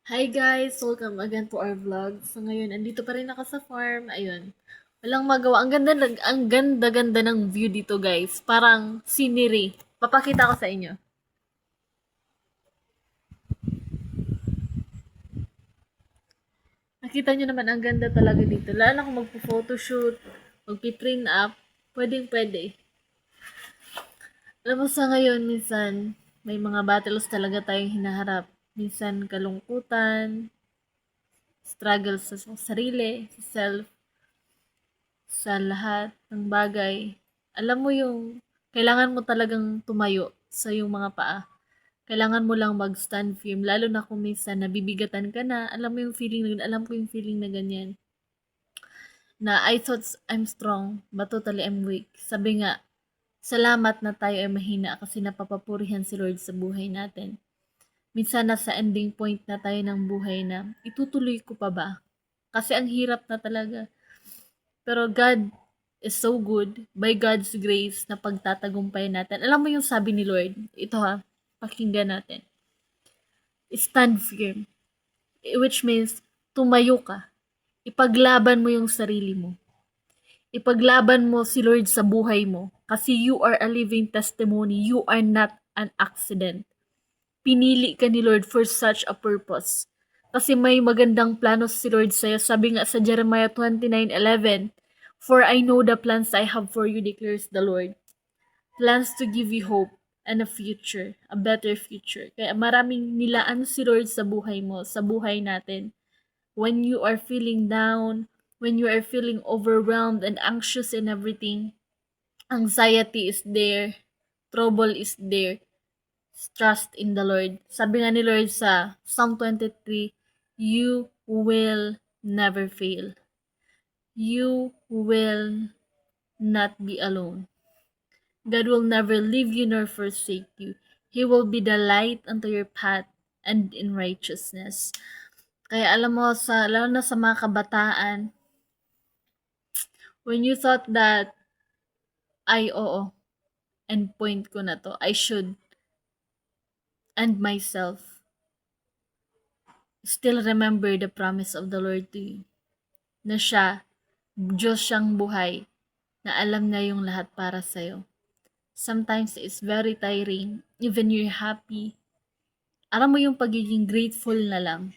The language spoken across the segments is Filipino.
Hi guys! Welcome again to our vlog. So ngayon, andito pa rin ako sa farm. Ayun. Walang magawa. Ang ganda-ganda ng view dito guys. Parang scenery. Papakita ko sa inyo. Nakita nyo naman, ang ganda talaga dito. Lalo na kung magpo-photoshoot, magpi-print up, pwedeng-pwede. Alam mo sa ngayon, minsan, may mga battles talaga tayong hinaharap. Minsan, kalungkutan, struggle sa sarili, sa self, sa lahat ng bagay. Alam mo yung kailangan mo talagang tumayo sa yung mga paa. Kailangan mo lang mag-stand firm, lalo na kung minsan nabibigatan ka na. Alam mo yung feeling na alam ko yung feeling na ganyan. Na I thought I'm strong, but totally I'm weak. Sabi nga, salamat na tayo ay mahina kasi napapapurihan si Lord sa buhay natin. Minsan nasa ending point na tayo ng buhay na itutuloy ko pa ba? Kasi ang hirap na talaga. Pero God is so good. By God's grace na pagtatagumpay natin. Alam mo yung sabi ni Lord? Ito ha, pakinggan natin. Stand firm. Which means, tumayo ka. Ipaglaban mo yung sarili mo. Ipaglaban mo si Lord sa buhay mo. Kasi you are a living testimony. You are not an accident. Pinili ka ni Lord for such a purpose. Kasi may magandang plano si Lord sa'yo. Sabi nga sa Jeremiah 29:11, "For I know the plans I have for you, declares the Lord. Plans to give you hope and a future, a better future." Kaya maraming nilaan si Lord sa buhay mo, sa buhay natin. When you are feeling down, when you are feeling overwhelmed and anxious in everything, anxiety is there, trouble is there, trust in the Lord. Sabi nga ni Lord sa Psalm 23, you will never fail. You will not be alone. God will never leave you nor forsake you. He will be the light unto your path and in righteousness. Kaya alam mo, lalo na sa mga kabataan, when you thought that, ay oo, end point ko na to, I should end myself, still remember the promise of the Lord to you. Na siya, Diyos siyang buhay, na alam niya yung lahat para sa'yo. Sometimes it's very tiring, even you're happy. Alam mo yung pagiging grateful na lang.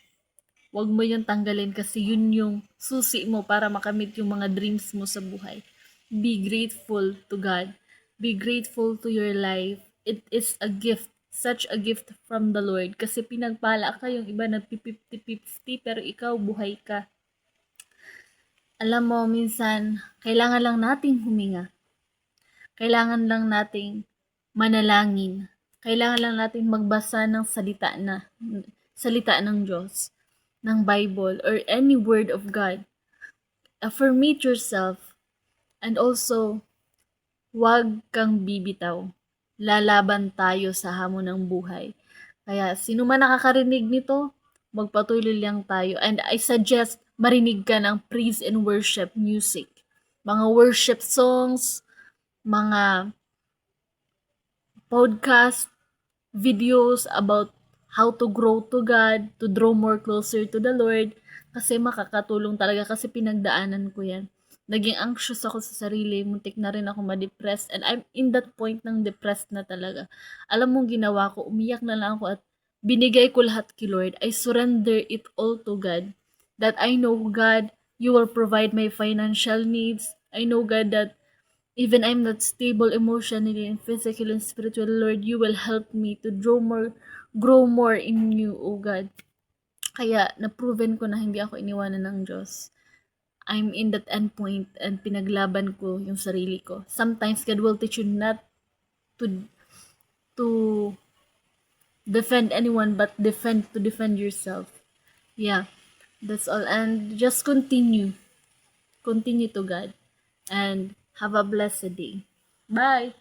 Huwag mo yung tanggalin kasi yun yung susi mo para makamit yung mga dreams mo sa buhay. Be grateful to God. Be grateful to your life. It is a gift, such a gift from the Lord. Kasi pinagpala ka, yung iba na 50-50 pero ikaw buhay ka. Alam mo, minsan, kailangan lang nating huminga. Kailangan lang nating manalangin. Kailangan lang nating magbasa ng salita ng Diyos, ng Bible, or any word of God. Affirmate yourself, and also, huwag kang bibitaw. Lalaban tayo sa hamon ng buhay. Kaya, sino man nakakarinig nito, magpatuloy lang tayo. And I suggest, marinig ka ng praise and worship music. Mga worship songs, mga podcast, videos about how to grow to God, to draw more closer to the Lord, kasi makakatulong talaga kasi pinagdaanan ko yan. Naging anxious ako sa sarili, muntik na rin ako ma-depress, and I'm in that point ng depressed na talaga. Alam mong ginawa ko, umiyak na lang ako at binigay ko lahat kay Lord. I surrender it all to God. That I know, God, you will provide my financial needs. I know, God, that even I'm not stable emotionally and physically and spiritually, Lord, you will help me to grow more in you, O God. Kaya, na-proven ko na hindi ako iniwanan ng Diyos. I'm in that end point and pinaglaban ko yung sarili ko. Sometimes, God will teach you not to to defend anyone, but to defend yourself. Yeah, that's all. And just continue to God. And have a blessed day. Bye!